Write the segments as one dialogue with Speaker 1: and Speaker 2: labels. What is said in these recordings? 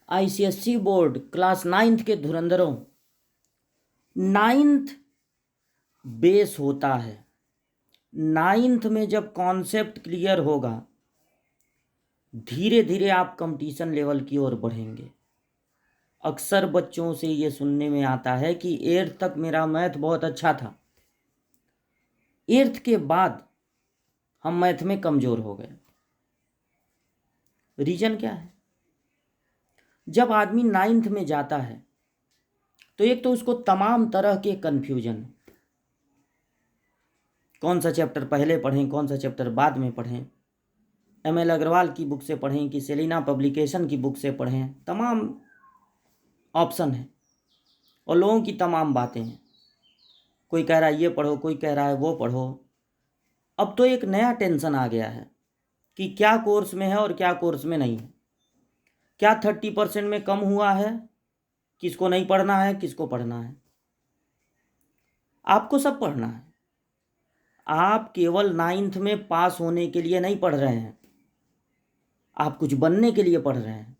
Speaker 1: ICSC board class 9th के धुरंधरों, 9th base होता है। 9th में जब कॉन्सेप्ट क्लियर होगा, धीरे धीरे आप कंपटीशन लेवल की ओर बढ़ेंगे। अक्सर बच्चों से ये सुनने में आता है कि 8th तक मेरा मैथ बहुत अच्छा था, 8th के बाद हम मैथ में कमज़ोर हो गए। रीज़न क्या है? जब आदमी 9th में जाता है तो एक तो उसको तमाम तरह के कन्फ्यूजन, कौन सा चैप्टर पहले पढ़ें, कौन सा चैप्टर बाद में पढ़ें, एमएल अग्रवाल की बुक से पढ़ें कि सेलिना पब्लिकेशन की बुक से पढ़ें, तमाम ऑप्शन है और लोगों की तमाम बातें हैं। कोई कह रहा है ये पढ़ो, कोई कह रहा है वो पढ़ो। अब तो एक नया टेंशन आ गया है कि क्या कोर्स में है और क्या कोर्स में नहीं है, क्या 30% में कम हुआ है, किसको नहीं पढ़ना है, किसको पढ़ना है। आपको सब पढ़ना है। आप केवल 9th में पास होने के लिए नहीं पढ़ रहे हैं, आप कुछ बनने के लिए पढ़ रहे हैं।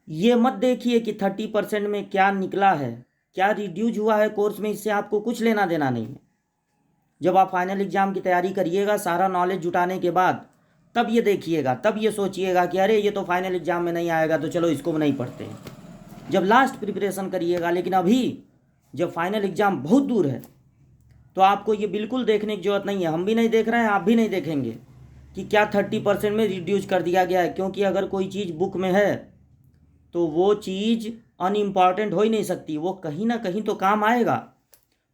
Speaker 1: ये मत देखिए कि 30% में क्या निकला है, क्या रिड्यूज हुआ है कोर्स में, इससे आपको कुछ लेना देना नहीं है। जब आप फाइनल एग्जाम की तैयारी करिएगा, सारा नॉलेज जुटाने के बाद, तब ये देखिएगा, तब ये सोचिएगा कि अरे ये तो फाइनल एग्जाम में नहीं आएगा तो चलो इसको नहीं पढ़ते हैं। जब लास्ट प्रिपरेशन करिएगा। लेकिन अभी जब फाइनल एग्जाम बहुत दूर है तो आपको ये बिल्कुल देखने की जरूरत नहीं है, हम भी नहीं देख रहे हैं, आप भी नहीं देखेंगे कि क्या 30% में रिड्यूस कर दिया गया है। क्योंकि अगर कोई चीज़ बुक में है तो वो चीज़ अनइम्पॉर्टेंट हो ही नहीं सकती, वो कहीं ना कहीं तो काम आएगा।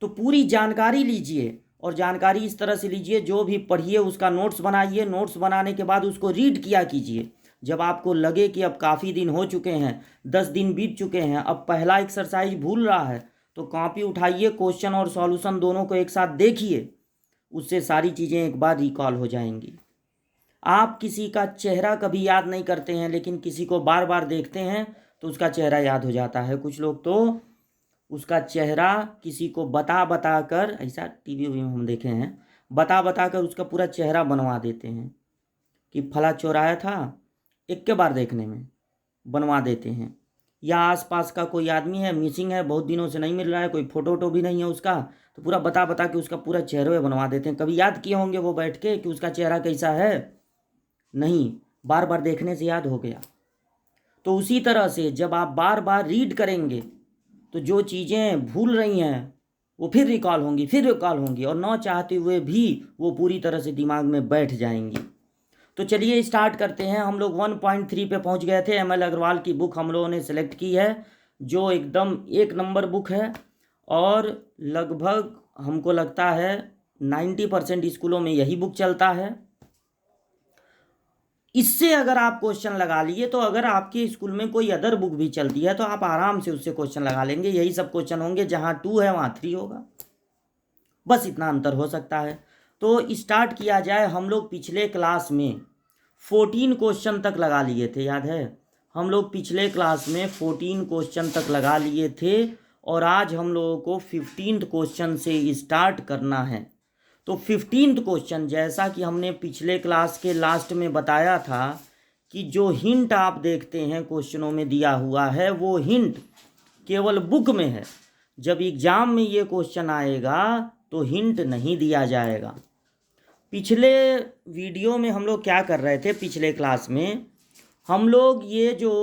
Speaker 1: तो पूरी जानकारी लीजिए और जानकारी इस तरह से लीजिए, जो भी पढ़िए उसका नोट्स बनाइए, नोट्स बनाने के बाद उसको रीड किया कीजिए। जब आपको लगे कि अब काफ़ी दिन हो चुके हैं, 10 दिन बीत चुके हैं, अब पहला एक्सरसाइज भूल रहा है, तो कॉपी उठाइए, क्वेश्चन और सॉल्यूशन दोनों को एक साथ देखिए, उससे सारी चीज़ें एक बार रिकॉल हो जाएंगी। आप किसी का चेहरा कभी याद नहीं करते हैं, लेकिन किसी को बार बार देखते हैं तो उसका चेहरा याद हो जाता है। कुछ लोग तो उसका चेहरा किसी को बता बता कर, ऐसा टीवी में हम देखे हैं, बता बता कर उसका पूरा चेहरा बनवा देते हैं कि फला चौराया था, एक के बार देखने में बनवा देते हैं। या आसपास का कोई आदमी है, मिसिंग है, बहुत दिनों से नहीं मिल रहा है, कोई फोटो वोटो भी नहीं है उसका, तो पूरा बता बता के उसका पूरा चेहरा बनवा देते हैं। कभी याद किए होंगे वो बैठ के कि उसका चेहरा कैसा है? नहीं, बार बार देखने से याद हो गया। तो उसी तरह से जब आप बार बार रीड करेंगे तो जो चीज़ें भूल रही हैं वो फिर रिकॉल होंगी, फिर रिकॉल होंगी, और ना चाहते हुए भी वो पूरी तरह से दिमाग में बैठ जाएंगी। तो चलिए स्टार्ट करते हैं। हम लोग 1.3 पे पहुंच गए थे। एमएल अग्रवाल की बुक हम लोगों ने सेलेक्ट की है, जो एकदम 1 नंबर बुक है और लगभग हमको लगता है 90% स्कूलों में यही बुक चलता है। इससे अगर आप क्वेश्चन लगा लिए तो अगर आपके स्कूल में कोई अदर बुक भी चलती है तो आप आराम से उससे क्वेश्चन लगा लेंगे। यही सब क्वेश्चन होंगे, जहाँ 2 है वहाँ 3 होगा, बस इतना अंतर हो सकता है। तो स्टार्ट किया जाए। हम लोग पिछले क्लास में 14 क्वेश्चन तक लगा लिए थे, याद है? हम लोग पिछले क्लास में 14 क्वेश्चन तक लगा लिए थे और आज हम लोगों को 15th क्वेश्चन से स्टार्ट करना है। तो 15th क्वेश्चन, जैसा कि हमने पिछले क्लास के लास्ट में बताया था कि जो हिंट आप देखते हैं क्वेश्चनों में दिया हुआ है, वो हिंट केवल बुक में है। जब एग्जाम में ये क्वेश्चन आएगा तो हिंट नहीं दिया जाएगा। पिछले वीडियो में हम लोग क्या कर रहे थे? पिछले क्लास में हम लोग ये जो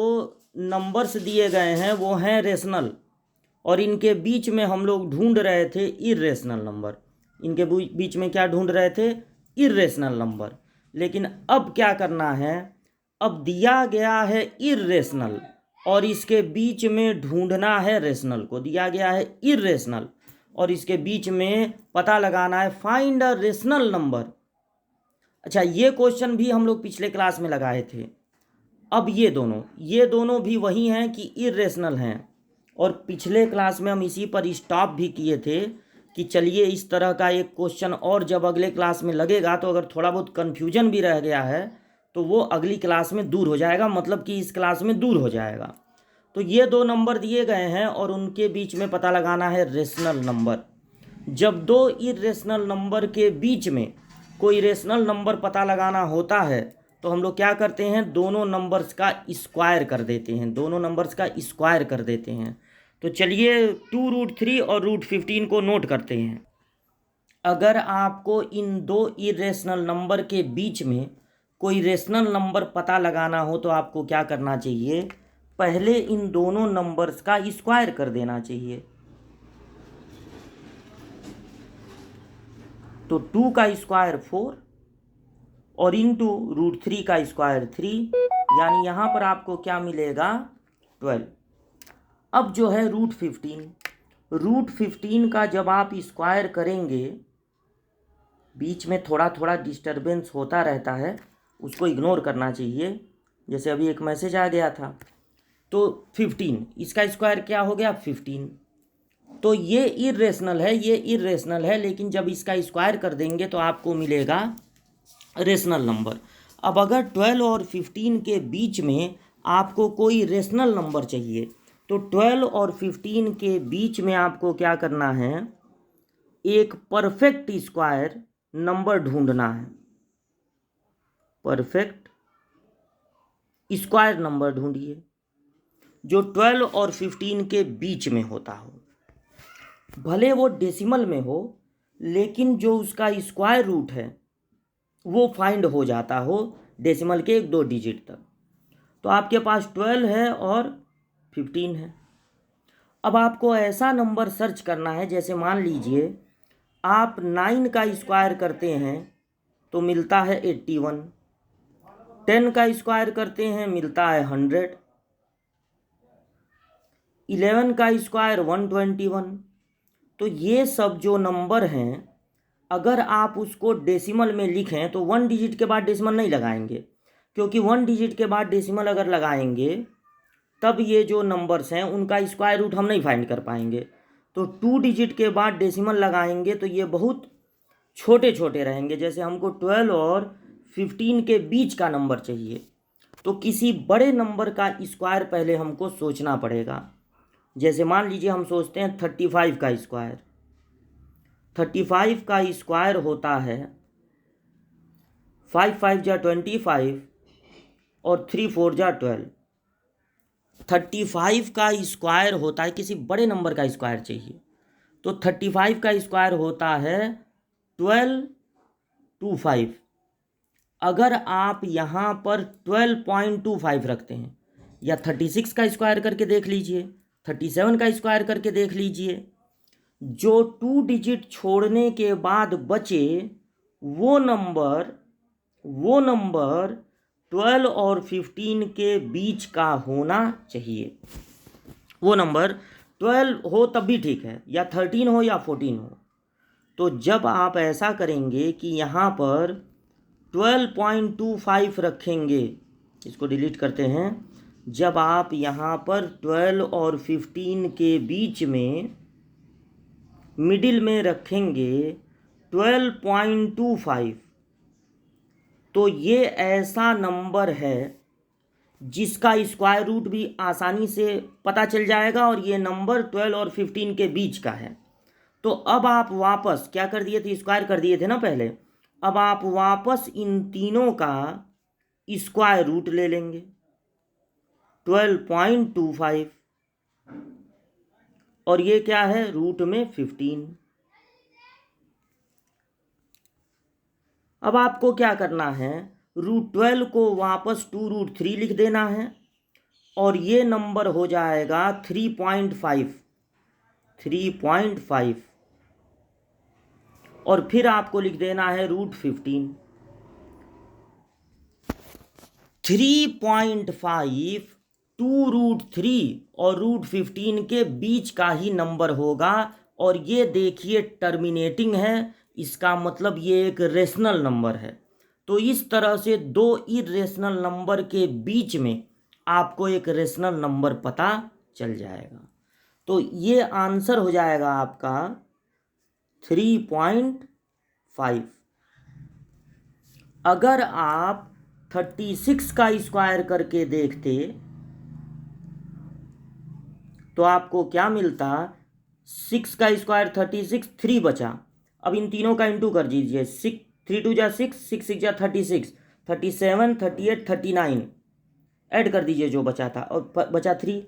Speaker 1: नंबर्स दिए गए हैं वो हैं रेशनल, और इनके बीच में हम लोग ढूंढ रहे थे इर्रेशनल नंबर। इनके बीच में क्या ढूंढ रहे थे? Irrational number. लेकिन अब क्या करना है? अब दिया गया है इर्रेशनल और इसके बीच में ढूंढना है रेशनल को। दिया गया है इर्रेशनल और इसके बीच में पता लगाना है फाइंड अ रेशनल नंबर। अच्छा, ये क्वेश्चन भी हम लोग पिछले क्लास में लगाए थे। अब ये दोनों भी वही हैं कि इर्रेशनल हैं, और पिछले क्लास में हम इसी पर स्टॉप भी किए थे कि चलिए इस तरह का एक क्वेश्चन और जब अगले क्लास में लगेगा तो अगर थोड़ा बहुत कन्फ्यूजन भी रह गया है तो वो अगली क्लास में दूर हो जाएगा, मतलब कि इस क्लास में दूर हो जाएगा। तो ये 2 नंबर दिए गए हैं और उनके बीच में पता लगाना है रेशनल नंबर। जब 2 इर्रेशनल नंबर के बीच में कोई रेशनल नंबर पता लगाना होता है तो हम लोग क्या करते हैं, दोनों नंबर्स का स्क्वायर कर देते हैं, दोनों नंबर्स का स्क्वायर कर देते हैं। तो चलिए 2√3 और √15 को नोट करते हैं। अगर आपको इन दो इरेशनल नंबर के बीच में कोई रेशनल नंबर पता लगाना हो तो आपको क्या करना चाहिए, पहले इन दोनों नंबर्स का स्क्वायर कर देना चाहिए। तो 2 का स्क्वायर 4 और इंटू √3 का स्क्वायर 3, यानी यहाँ पर आपको क्या मिलेगा, 12। अब जो है √15 का जब आप स्क्वायर करेंगे, बीच में थोड़ा थोड़ा डिस्टरबेंस होता रहता है, उसको इग्नोर करना चाहिए। जैसे अभी एक मैसेज आ गया था। तो 15 इसका स्क्वायर क्या हो गया, 15। तो ये इरेशनल है, ये इरेशनल है, लेकिन जब इसका स्क्वायर कर देंगे तो आपको मिलेगा रेशनल नंबर। अब अगर 12 और 15 के बीच में आपको कोई रेशनल नंबर चाहिए तो 12 और 15 के बीच में आपको क्या करना है, एक परफेक्ट स्क्वायर नंबर ढूंढना है। परफेक्ट स्क्वायर नंबर ढूंढिए जो 12 और 15 के बीच में होता हो, भले वो डेसिमल में हो, लेकिन जो उसका स्क्वायर रूट है वो फाइंड हो जाता हो डेसिमल के 1-2 डिजिट तक। तो आपके पास 12 है और 15 है। अब आपको ऐसा नंबर सर्च करना है, जैसे मान लीजिए आप 9 का स्क्वायर करते हैं तो मिलता है 81, 10 का स्क्वायर करते हैं मिलता है 100, 11 का स्क्वायर 121। तो ये सब जो नंबर हैं, अगर आप उसको डेसिमल में लिखें तो 1 डिजिट के बाद डेसिमल नहीं लगाएंगे, क्योंकि 1 डिजिट के बाद डेसिमल अगर लगाएंगे तब ये जो नंबर्स हैं उनका स्क्वायर रूट हम नहीं फाइंड कर पाएंगे। तो 2 डिजिट के बाद डेसिमल लगाएंगे तो ये बहुत छोटे छोटे रहेंगे। जैसे हमको 12 और 15 के बीच का नंबर चाहिए, तो किसी बड़े नंबर का स्क्वायर पहले हमको सोचना पड़ेगा। जैसे मान लीजिए हम सोचते हैं 35 का स्क्वायर। 35 का स्क्वायर होता है 5 5 जा 25 और 3 4 जा 12। 35 का स्क्वायर होता है, किसी बड़े नंबर का स्क्वायर चाहिए, तो 35 का स्क्वायर होता है 1225। अगर आप यहाँ पर 12.25 रखते हैं, या 36 का स्क्वायर करके देख लीजिए, 37 का स्क्वायर करके देख लीजिए, जो 2 डिजिट छोड़ने के बाद बचे वो नंबर 12 और 15 के बीच का होना चाहिए। वो नंबर 12 हो तब भी ठीक है, या 13 हो या 14 हो। तो जब आप ऐसा करेंगे कि यहाँ पर 12.25 रखेंगे, इसको डिलीट करते हैं, जब आप यहाँ पर 12 और 15 के बीच में मिडिल में रखेंगे 12.25, तो ये ऐसा नंबर है जिसका स्क्वायर रूट भी आसानी से पता चल जाएगा, और ये नंबर 12 और 15 के बीच का है। तो अब आप वापस क्या कर दिए थे, स्क्वायर कर दिए थे ना पहले, अब आप वापस इन तीनों का स्क्वायर रूट ले लेंगे 12.25, और ये क्या है, रूट में 15। अब आपको क्या करना है, √12 को वापस 2√3 लिख देना है, और ये नंबर हो जाएगा 3.5, और फिर आपको लिख देना है √15। 3.5 2√3 और √15 के बीच का ही नंबर होगा, और ये देखिए टर्मिनेटिंग है, इसका मतलब ये एक रेशनल नंबर है। तो इस तरह से दो इरेशनल नंबर के बीच में आपको एक रेशनल नंबर पता चल जाएगा। तो ये आंसर हो जाएगा आपका 3.5। अगर आप 36 का स्क्वायर करके देखते तो आपको क्या मिलता, 6 का स्क्वायर 36, 3 बचा। अब इन तीनों का इंटू कर दीजिए, 3 2 जा 6, 6 6 जा 36, 37, 38, 39 ऐड कर दीजिए जो बचा था, और बचा 3,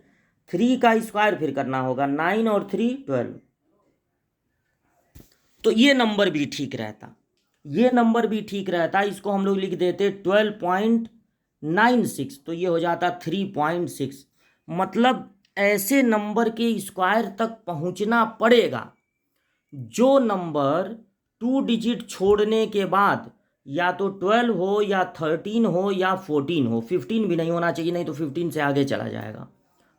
Speaker 1: 3 का स्क्वायर फिर करना होगा, 9 और 3 12। तो ये नंबर भी ठीक रहता, ये नंबर भी ठीक रहता, इसको हम लोग लिख देते 12.96, तो ये हो जाता 3.6। मतलब ऐसे नंबर के स्क्वायर तक पहुंचना पड़ेगा जो नंबर 2 डिजिट छोड़ने के बाद या तो 12 हो या 13 हो या 14 हो, 15 भी नहीं होना चाहिए, नहीं तो 15 से आगे चला जाएगा।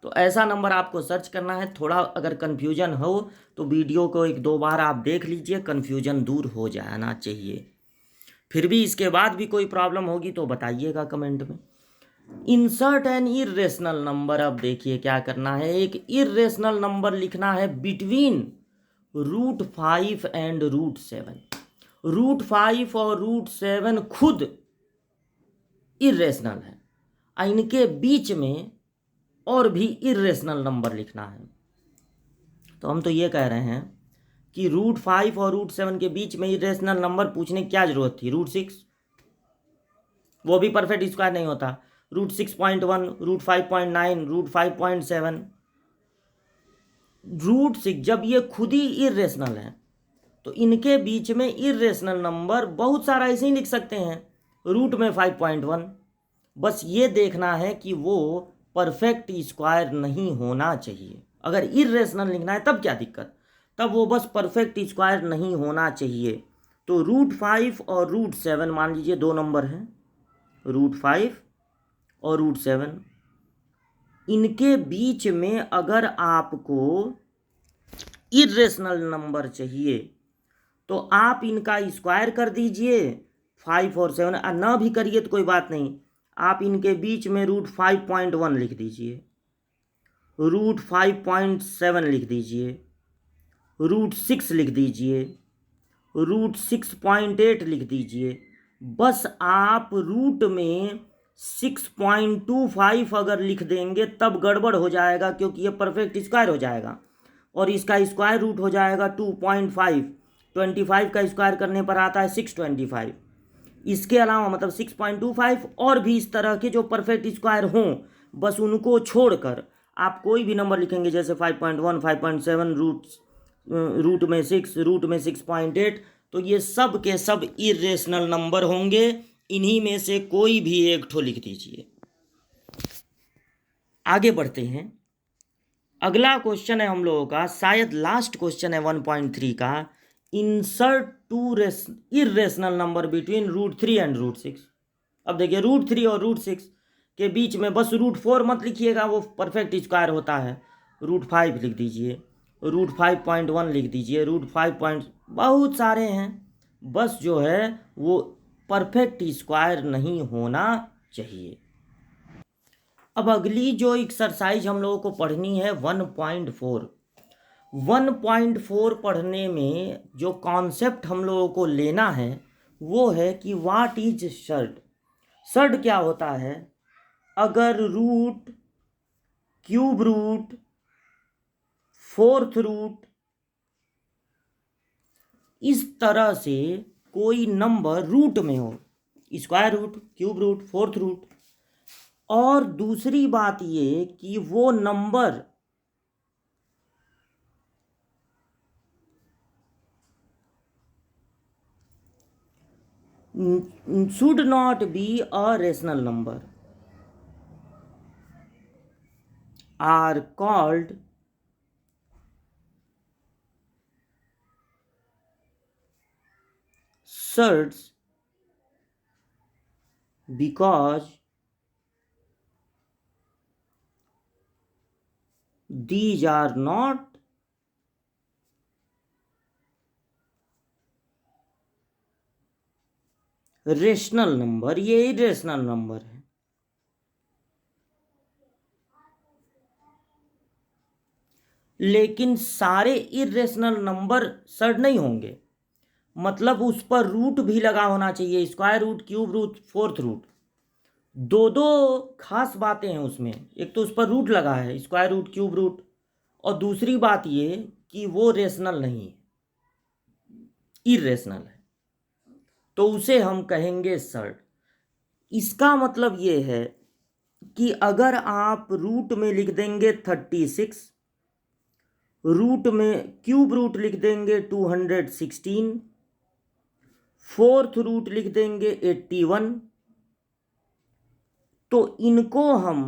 Speaker 1: तो ऐसा नंबर आपको सर्च करना है। थोड़ा अगर कन्फ्यूजन हो तो वीडियो को 1-2 बार आप देख लीजिए, कन्फ्यूजन दूर हो जाना चाहिए। फिर भी इसके बाद भी कोई प्रॉब्लम होगी तो बताइएगा कमेंट में। Insert N irrational number. अब देखिए क्या करना है, एक इर्रेशनल नंबर लिखना है बिटवीन √5 एंड √7। √5 और √7 खुद इर्रेशनल है, इनके बीच में और भी इर्रेशनल नंबर लिखना है। तो हम तो ये कह रहे हैं कि √5 और √7 के बीच में इर्रेशनल नंबर पूछने की क्या जरूरत थी। √6, वो भी परफेक्ट स्क्वायर नहीं होता। √6.1, √5.9, √5.7, √6, जब ये खुद ही इर्रेशनल है तो इनके बीच में इर्रेशनल नंबर बहुत सारा ऐसे ही लिख सकते हैं, रूट में 5.1। बस ये देखना है कि वो परफेक्ट स्क्वायर नहीं होना चाहिए। अगर इर्रेशनल लिखना है तब क्या दिक्कत, तब वो बस परफेक्ट स्क्वायर नहीं होना चाहिए। तो √5 और √7 मान लीजिए दो नंबर हैं, √5 और √7, इनके बीच में अगर आपको इर्रेशनल नंबर चाहिए तो आप इनका स्क्वायर कर दीजिए, 5 और 7, ना भी करिए तो कोई बात नहीं, आप इनके बीच में √5.1 लिख दीजिए, √5.7 लिख दीजिए, √6 लिख दीजिए, √6.8 लिख दीजिए। बस आप रूट में 6.25 अगर लिख देंगे तब गड़बड़ हो जाएगा, क्योंकि ये परफेक्ट स्क्वायर हो जाएगा और इसका स्क्वायर रूट हो जाएगा 2.5। 25 का स्क्वायर करने पर आता है 625। इसके अलावा मतलब 6.25 और भी इस तरह के जो परफेक्ट स्क्वायर हों, बस उनको छोड़कर आप कोई भी नंबर लिखेंगे, जैसे 5.1, 5.7, रूट में 6, रूट में 6.8, तो ये सब के सब इर्रेशनल नंबर होंगे। इन्हीं में से कोई भी एक ठो लिख दीजिए। आगे बढ़ते हैं। अगला क्वेश्चन है हम लोगों का, शायद लास्ट क्वेश्चन है 1.3 का, insert 2 irrational number between √3 and √6। अब देखिए √3 और √6 के बीच में बस √4 मत लिखिएगा, वो परफेक्ट स्क्वायर होता है। √5 लिख दीजिए, √5.1 लिख दीजिए, √5. बहुत सारे हैं, बस जो है वो परफेक्ट स्क्वायर नहीं होना चाहिए। अब अगली जो एक्सरसाइज हम लोगों को पढ़नी है 1.4। 1.4 पढ़ने में जो कॉन्सेप्ट हम लोगों को लेना है वो है कि व्हाट इज सर्ड। सर्ड क्या होता है, अगर root, cube root, fourth root, इस तरह से कोई नंबर रूट में हो, square root, cube root, fourth root, और दूसरी बात ये कि वो number should not be a rational number are called surds because these are not rational number, ये इरेशनल नंबर है। लेकिन सारे इरेशनल नंबर सर्ड नहीं होंगे, मतलब उस पर रूट भी लगा होना चाहिए, square root, cube root, fourth root, दो दो खास बातें हैं उसमें। एक तो उस पर रूट लगा है, स्क्वायर रूट, क्यूब रूट, और दूसरी बात ये कि वो रेशनल नहीं है, इरेशनल है, तो उसे हम कहेंगे सर्ड। इसका मतलब ये है कि अगर आप रूट में लिख देंगे 36, रूट में क्यूब रूट लिख देंगे 216, फोर्थ रूट लिख देंगे 81, तो इनको हम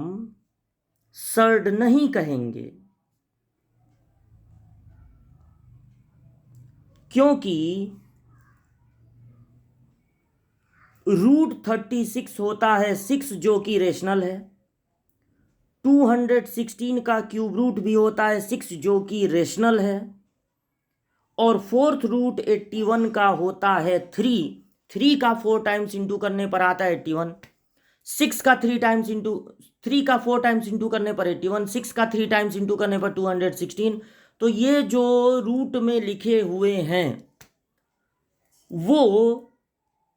Speaker 1: सर्ड नहीं कहेंगे, क्योंकि रूट 36 होता है 6 जो कि रेशनल है, 216 का क्यूब रूट भी होता है 6 जो कि रेशनल है, और फोर्थ रूट 81 का होता है 3 का 4 टाइम्स इंटू करने पर आता है 81, 6 का 3 टाइम्स इंटू 3 का 4 टाइम्स इंटू करने पर 81, 6 का 3 टाइम्स इंटू करने पर 216। तो ये जो रूट में लिखे हुए हैं वो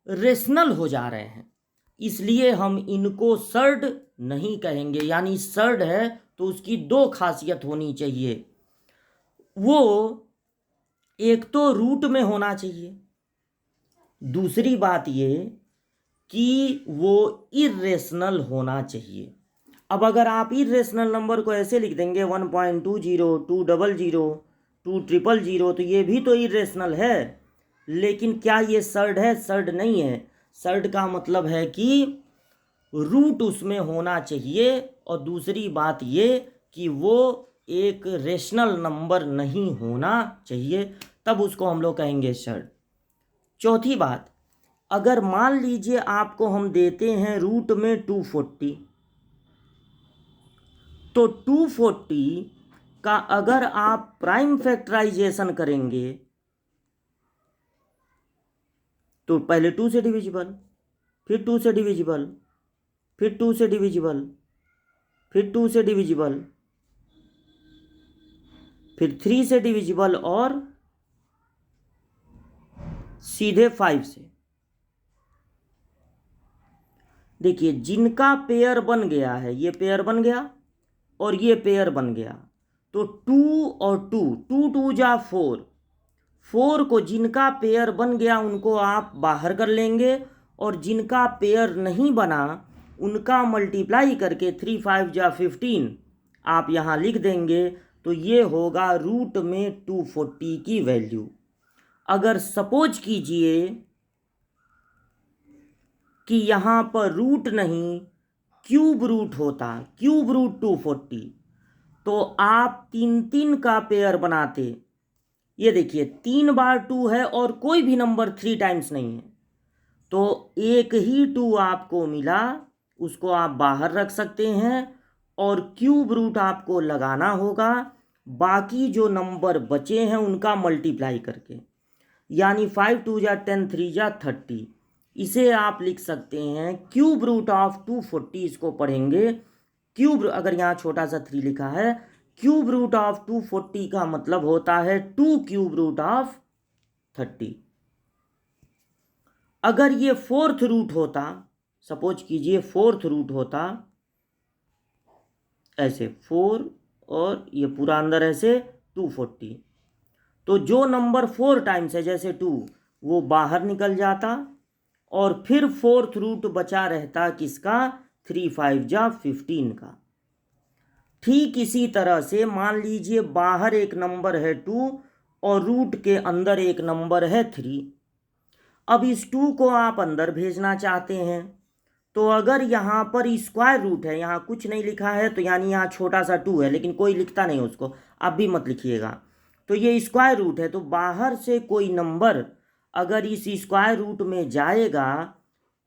Speaker 1: रेशनल हो जा रहे हैं, इसलिए हम इनको सर्ड नहीं कहेंगे। यानी सर्ड है तो उसकी दो खासियत होनी चाहिए, वो एक तो रूट में होना चाहिए, दूसरी बात ये कि वो इर्रेशनल होना चाहिए। अब अगर आप इर्रेशनल नंबर को ऐसे लिख देंगे 1.20, 200, 200, तो ये भी तो इर्रेशनल है, लेकिन क्या ये सर्ड है? सर्ड नहीं है। सर्ड का मतलब है कि रूट उसमें होना चाहिए, और दूसरी बात ये कि वो एक रेशनल नंबर नहीं होना चाहिए, तब उसको हम लोग कहेंगे सर्ड। चौथी बात, अगर मान लीजिए आपको हम देते हैं रूट में 240, तो 240 का अगर आप प्राइम फैक्टराइजेशन करेंगे तो पहले 2 से डिविजिबल, फिर 2 से डिविजिबल, फिर 2 से डिविजिबल, फिर 2 से डिविजिबल, फिर 3 से डिविजिबल, और सीधे 5 से। देखिए, जिनका पेयर बन गया है, ये पेयर बन गया और ये पेयर बन गया, तो 2 और 2, 2 2 जा 4, 4 को जिनका पेयर बन गया उनको आप बाहर कर लेंगे, और जिनका पेयर नहीं बना उनका मल्टीप्लाई करके 3 5 जा 15 आप यहाँ लिख देंगे, तो ये होगा रूट में 240 की वैल्यू। अगर सपोज कीजिए कि यहाँ पर रूट नहीं क्यूब रूट होता, क्यूब रूट 240, तो आप 3 3 का पेयर बनाते। ये देखिए 3 बार 2 है और कोई भी नंबर 3 टाइम्स नहीं है, तो एक ही 2 आपको मिला, उसको आप बाहर रख सकते हैं और क्यूब रूट आपको लगाना होगा, बाकी जो नंबर बचे हैं उनका मल्टीप्लाई करके। यानी 5 2 जा 10, 3 जा 30, इसे आप लिख सकते हैं क्यूब रूट ऑफ 240। इसको पढ़ेंगे क्यूब, अगर यहाँ छोटा सा 3 लिखा है, क्यूब रूट ऑफ 240 का मतलब होता है 2 क्यूब रूट ऑफ 30। अगर ये फोर्थ रूट होता, सपोज कीजिए फोर्थ रूट होता ऐसे 4 और ये पूरा अंदर ऐसे 240, तो जो नंबर 4 टाइम्स है जैसे 2, वो बाहर निकल जाता और फिर फोर्थ रूट बचा रहता किसका? 3 5 जा 15 का। ठीक इसी तरह से मान लीजिए बाहर एक नंबर है 2 और रूट के अंदर एक नंबर है 3। अब इस 2 को आप अंदर भेजना चाहते हैं, तो अगर यहाँ पर स्क्वायर रूट है, यहाँ कुछ नहीं लिखा है, तो यानी यहाँ छोटा सा 2 है, लेकिन कोई लिखता नहीं उसको, आप भी मत लिखिएगा, तो ये स्क्वायर रूट है, तो बाहर से कोई नंबर अगर इस स्क्वायर रूट में जाएगा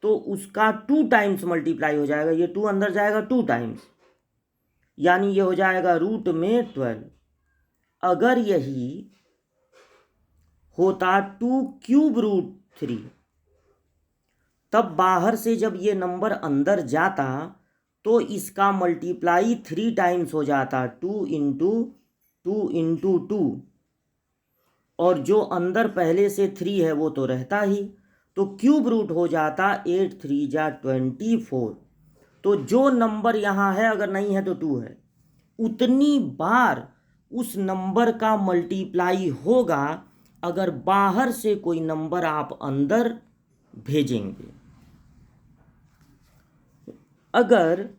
Speaker 1: तो उसका 2 टाइम्स मल्टीप्लाई हो जाएगा, ये 2 अंदर जाएगा 2 टाइम्स, यानी ये हो जाएगा रूट में 12। अगर यही होता 2 क्यूब रूट 3, तब बाहर से जब ये नंबर अंदर जाता तो इसका मल्टीप्लाई 3 टाइम्स हो जाता, 2 इंटू 2 इंटू 2, और जो अंदर पहले से 3 है वो तो रहता ही, तो क्यूब रूट हो जाता 8 3 जा 24। तो जो नंबर यहाँ है अगर नहीं है तो 2 है, उतनी बार उस नंबर का मल्टीप्लाई होगा अगर बाहर से कोई नंबर आप अंदर भेजेंगे। अगर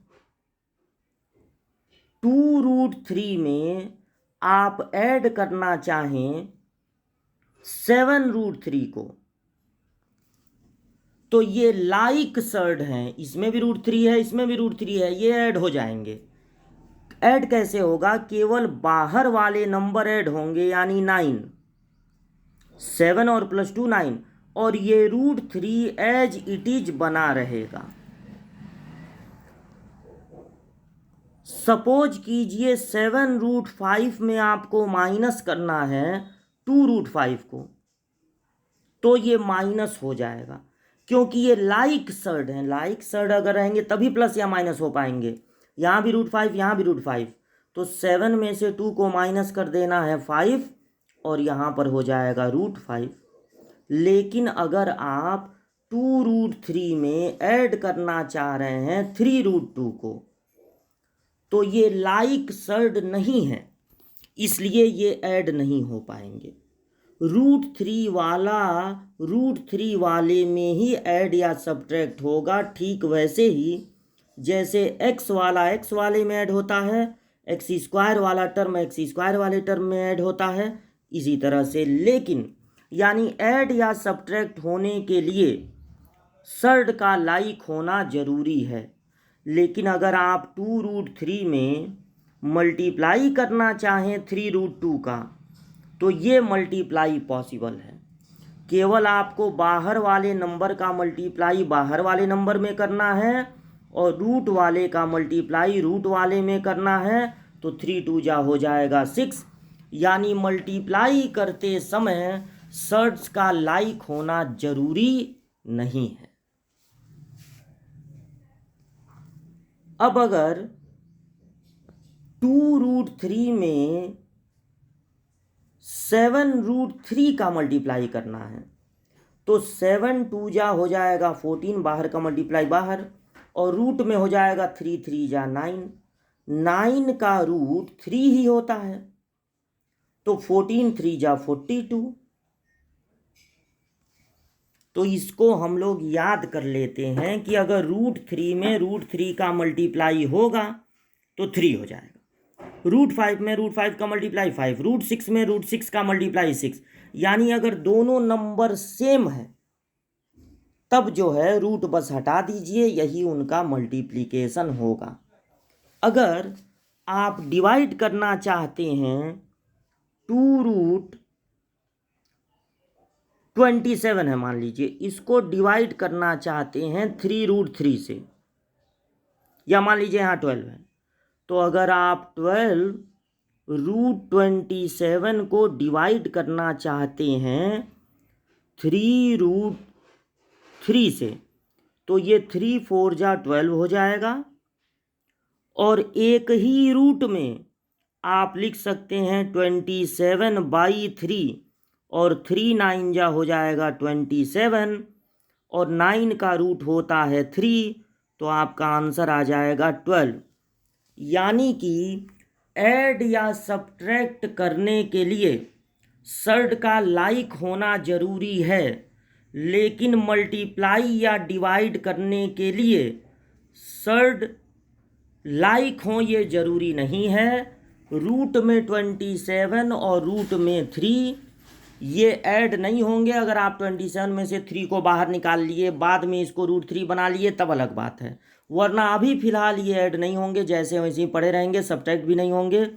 Speaker 1: 2√3 में आप ऐड करना चाहें 7√3 को, तो ये लाइक सर्ड हैं, इसमें भी √3 है, इसमें भी √3 है, ये ऐड हो जाएंगे। ऐड कैसे होगा? केवल बाहर वाले नंबर ऐड होंगे, यानी 9, 7 और +2 9, और ये √3 एज इट इज बना रहेगा। सपोज कीजिए 7√5 में आपको माइनस करना है 2√5 को, तो ये माइनस हो जाएगा, क्योंकि ये लाइक सर्ड हैं। लाइक सर्ड अगर रहेंगे तभी प्लस या माइनस हो पाएंगे। यहाँ भी √5, यहाँ भी √5, तो 7 में से 2 को माइनस कर देना है 5, और यहाँ पर हो जाएगा √5। लेकिन अगर आप 2√3 में ऐड करना चाह रहे हैं 3√2 को, तो ये लाइक सर्ड नहीं है, इसलिए ये ऐड नहीं हो पाएंगे। √3 वाले में ही ऐड या सब्ट्रैक्ट होगा, ठीक वैसे ही जैसे x वाला x वाले में ऐड होता है, x² वाला टर्म x² वाले टर्म में ऐड होता है, इसी तरह से। लेकिन यानी ऐड या सब्ट्रैक्ट होने के लिए सर्ड का लाइक होना जरूरी है। लेकिन अगर आप 2√3 में मल्टीप्लाई करना चाहें 3√2 का, तो ये मल्टीप्लाई पॉसिबल है। केवल आपको बाहर वाले नंबर का मल्टीप्लाई बाहर वाले नंबर में करना है, और रूट वाले का मल्टीप्लाई रूट वाले में करना है, तो 3 2 जा हो जाएगा 6। यानी मल्टीप्लाई करते समय सर्ड्स का लाइक होना जरूरी नहीं है। अब अगर 2√3 में 7√3 का मल्टीप्लाई करना है, तो 7 2 जा हो जाएगा 14, बाहर का मल्टीप्लाई बाहर, और रूट में हो जाएगा 3 3 जा 9, 9 का रूट 3 ही होता है, तो 14 3 जा 42। तो इसको हम लोग याद कर लेते हैं कि अगर √3 में √3 का मल्टीप्लाई होगा तो 3 हो जाएगा, √5 में √5 का मल्टीप्लाई 5, √6 में √6 का मल्टीप्लाई 6। यानी अगर दोनों नंबर सेम है तब जो है रूट बस हटा दीजिए, यही उनका मल्टीप्लिकेशन होगा। अगर आप डिवाइड करना चाहते हैं 2√27 है मान लीजिए, इसको डिवाइड करना चाहते हैं 3√3 से, या मान लीजिए यहाँ 12 है, तो अगर आप 12√27 को डिवाइड करना चाहते हैं 3√3 से, तो ये 3 4 जा 12 हो जाएगा, और एक ही रूट में आप लिख सकते हैं 27/3, और 3 9 जा हो जाएगा 27, और 9 का रूट होता है 3, तो आपका आंसर आ जाएगा 12। यानी कि ऐड या सब्ट्रैक्ट करने के लिए सर्ड का लाइक होना जरूरी है, लेकिन मल्टीप्लाई या डिवाइड करने के लिए सर्ड लाइक हो ये जरूरी नहीं है। रूट में 27 और रूट में 3 ये ऐड नहीं होंगे। अगर आप 27 में से 3 को बाहर निकाल लिए, बाद में इसको √3 बना लिए, तब अलग बात है, वरना अभी फ़िलहाल ये ऐड नहीं होंगे, जैसे वैसे ही पड़े रहेंगे, सब्ट्रैक्ट भी नहीं होंगे।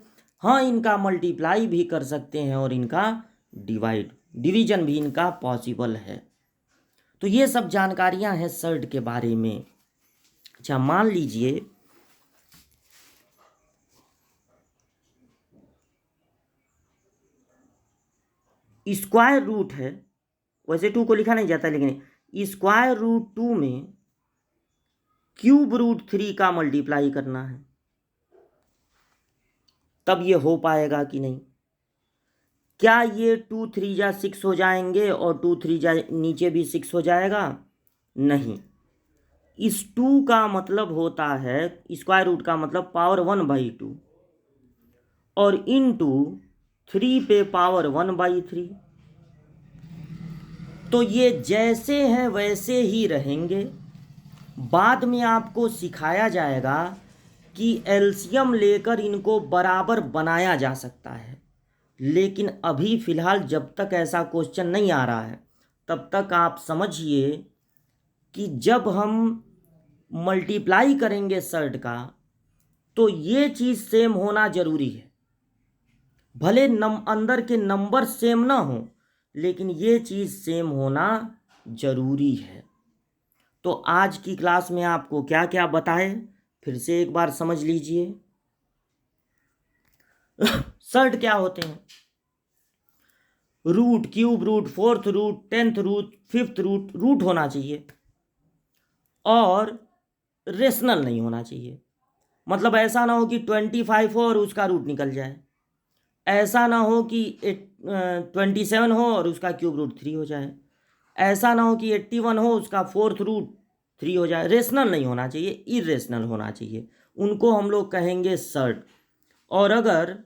Speaker 1: हाँ, इनका मल्टीप्लाई भी कर सकते हैं और इनका डिवीजन भी इनका पॉसिबल है। तो ये सब जानकारियां हैं सर्ड के बारे में। अच्छा, मान लीजिए स्क्वायर रूट है, वैसे 2 को लिखा नहीं जाता, लेकिन स्क्वायर रूट 2 में √3 का मल्टीप्लाई करना है, तब ये हो पाएगा कि नहीं? क्या ये 2 3 जा 6 हो जाएंगे और 2 3 जा नीचे भी 6 हो जाएगा? नहीं। इस 2 का मतलब होता है, स्क्वायर रूट का मतलब पावर 1/2, और इनटू 3 पे पावर 1/3। तो ये जैसे हैं वैसे ही रहेंगे, बाद में आपको सिखाया जाएगा कि एलसीएम लेकर इनको बराबर बनाया जा सकता है, लेकिन अभी फ़िलहाल जब तक ऐसा क्वेश्चन नहीं आ रहा है तब तक आप समझिए कि जब हम मल्टीप्लाई करेंगे सर्ड का तो ये चीज़ सेम होना ज़रूरी है। भले अंदर के नंबर सेम ना हो, लेकिन ये चीज़ सेम होना ज़रूरी है। तो आज की क्लास में आपको क्या क्या बताए फिर से एक बार समझ लीजिए। सर्ड क्या होते हैं? Root, cube root, fourth root, 10th root, 5th root, root होना चाहिए और रेशनल नहीं होना चाहिए। मतलब ऐसा ना हो कि 25 हो और उसका रूट निकल जाए, ऐसा ना हो कि 27 हो और उसका क्यूब रूट 3 हो जाए, ऐसा ना हो कि 81 हो उसका फोर्थ रूट 3 हो जाए। रेशनल नहीं होना चाहिए, इरेशनल होना चाहिए, उनको हम लोग कहेंगे सर्ड। और अगर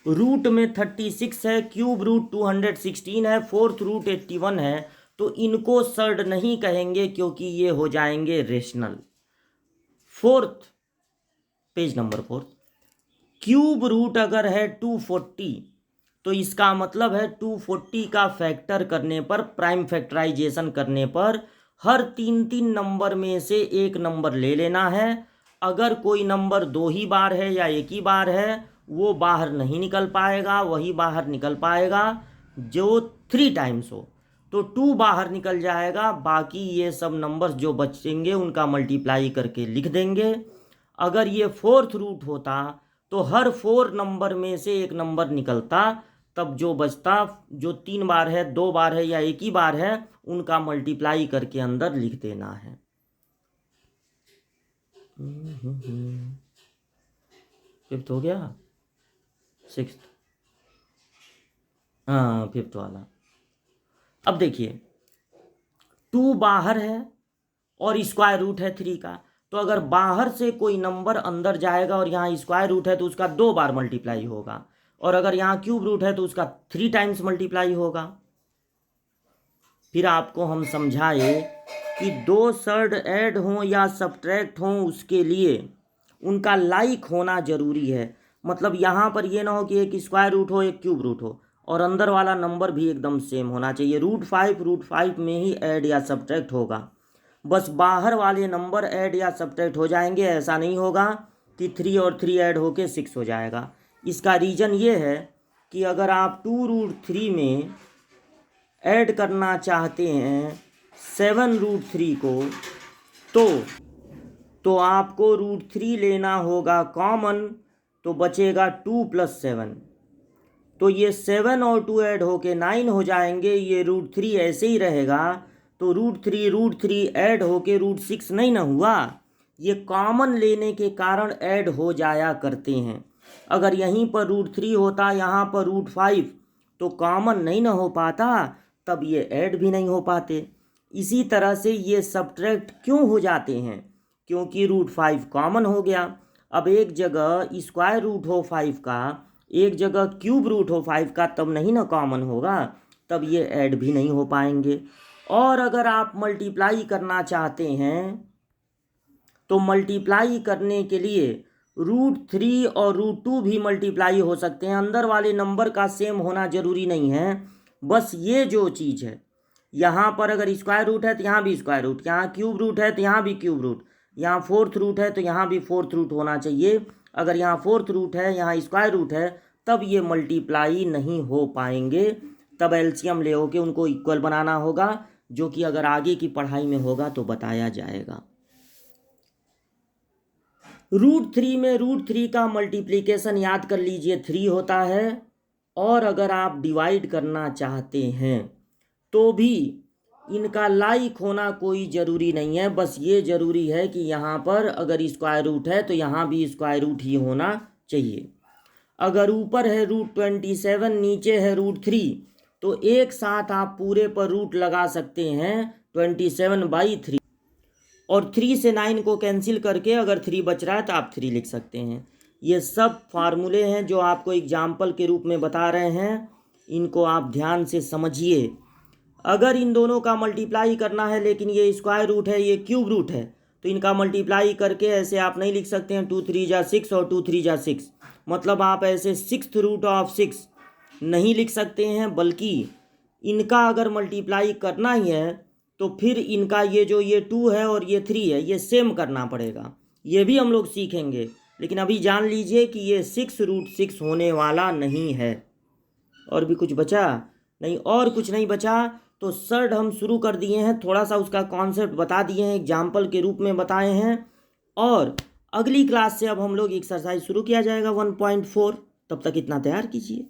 Speaker 1: रूट में 36 है, क्यूब रूट 216 है, फोर्थ रूट 81 है, तो इनको सर्ड नहीं कहेंगे क्योंकि ये हो जाएंगे rational. Fourth, page number 4, cube root अगर है 240 तो इसका मतलब है 240 का फैक्टर करने पर, प्राइम फैक्टराइजेशन करने पर हर 3 नंबर में से एक नंबर ले लेना है। अगर कोई नंबर 2 ही बार है या 1 ही बार है वो बाहर नहीं निकल पाएगा, वही बाहर निकल पाएगा जो 3 टाइम्स हो। तो 2 बाहर निकल जाएगा, बाकी ये सब नंबर्स जो बचेंगे उनका मल्टीप्लाई करके लिख देंगे। अगर ये फोर्थ रूट होता तो हर 4 नंबर में से एक नंबर निकलता, तब जो बचता, जो 3 बार है, 2 बार है या 1 ही बार है, उनका मल्टीप्लाई करके अंदर लिख देना है। फिफ्थ हो गया, सिक्स्थ, हाँ फिफ्थ वाला। अब देखिए 2 बाहर है और स्क्वायर रूट है 3 का, तो अगर बाहर से कोई नंबर अंदर जाएगा और यहाँ स्क्वायर रूट है तो उसका 2 बार मल्टीप्लाई होगा, और अगर यहाँ क्यूब रूट है तो उसका 3 टाइम्स मल्टीप्लाई होगा। फिर आपको हम समझाए कि 2 सर्ड ऐड हों या सब्ट्रैक्ट हों उसके लिए उनका लाइक होना ज़रूरी है। मतलब यहाँ पर ये ना हो कि एक स्क्वायर रूट हो एक क्यूब रूट हो और अंदर वाला नंबर भी एकदम सेम होना चाहिए। रूट 5 में ही ऐड या सब्ट्रैक्ट होगा, बस बाहर वाले नंबर ऐड या सब्ट्रैक्ट हो जाएंगे। ऐसा नहीं होगा कि 3 और 3 ऐड होके 6 हो जाएगा। इसका रीज़न ये है कि अगर आप 2√3 में ऐड करना चाहते हैं 7√3 को, तो आपको √3 लेना होगा कॉमन, तो बचेगा 2 + 7, तो ये 7 और 2 ऐड होके 9 हो जाएंगे। ये √3 ऐसे ही रहेगा, तो √3 ऐड होके √6 नहीं ना हुआ। ये कॉमन लेने के कारण ऐड हो जाया करते हैं। अगर यहीं पर √3 होता, यहाँ पर √5, तो कॉमन नहीं ना हो पाता, तब ये ऐड भी नहीं हो पाते। इसी तरह से ये सब्ट्रैक्ट क्यों हो जाते हैं? क्योंकि √5 कॉमन हो गया। अब एक जगह स्क्वायर रूट हो 5 का, एक जगह क्यूब रूट हो 5 का, तब नहीं ना कॉमन होगा, तब ये ऐड भी नहीं हो पाएंगे। और अगर आप मल्टीप्लाई करना चाहते हैं तो मल्टीप्लाई करने के लिए √3 और √2 भी मल्टीप्लाई हो सकते हैं। अंदर वाले नंबर का सेम होना ज़रूरी नहीं है। बस ये जो चीज़ है, यहाँ पर अगर स्क्वायर रूट है तो यहाँ भी स्क्वायर रूट, यहाँ क्यूब रूट है तो यहाँ भी क्यूब रूट, यहाँ फोर्थ रूट है तो यहाँ भी फोर्थ रूट होना चाहिए। अगर यहाँ फोर्थ रूट है, यहाँ स्क्वायर रूट है, तब ये मल्टीप्लाई नहीं हो पाएंगे। तब एलसीएम ले होके उनको इक्वल बनाना होगा, जो कि अगर आगे की पढ़ाई में होगा तो बताया जाएगा। √3 में √3 का मल्टीप्लिकेशन याद कर लीजिए 3 होता है। और अगर आप डिवाइड करना चाहते हैं तो भी इनका लाइक होना कोई ज़रूरी नहीं है। बस ये ज़रूरी है कि यहाँ पर अगर स्क्वायर रूट है तो यहाँ भी स्क्वायर रूट ही होना चाहिए। अगर ऊपर है √27, नीचे है √3, तो एक साथ आप पूरे पर रूट लगा सकते हैं 27/3, और 3 से 9 को कैंसिल करके अगर 3 बच रहा है तो आप 3 लिख सकते हैं। ये सब फार्मूले हैं जो आपको एग्जाम्पल के रूप में बता रहे हैं, इनको आप ध्यान से समझिए। अगर इन दोनों का मल्टीप्लाई करना है, लेकिन ये स्क्वायर रूट है, ये क्यूब रूट है, तो इनका मल्टीप्लाई करके ऐसे आप नहीं लिख सकते हैं 2 3 जा 6 और 2 3 जा 6, मतलब आप ऐसे 6th रूट ऑफ 6 नहीं लिख सकते हैं, बल्कि इनका अगर मल्टीप्लाई करना ही है तो फिर इनका ये 2 है और ये 3 है, ये सेम करना पड़ेगा। ये भी हम लोग सीखेंगे, लेकिन अभी जान लीजिए कि ये 6√6 होने वाला नहीं है। और भी कुछ बचा? नहीं, और कुछ नहीं बचा। तो सर्ड हम शुरू कर दिए हैं, थोड़ा सा उसका कॉन्सेप्ट बता दिए हैं, एग्जाम्पल के रूप में बताए हैं। और अगली क्लास से अब हम लोग एक्सरसाइज शुरू किया जाएगा 1.4। तब तक इतना तैयार कीजिए।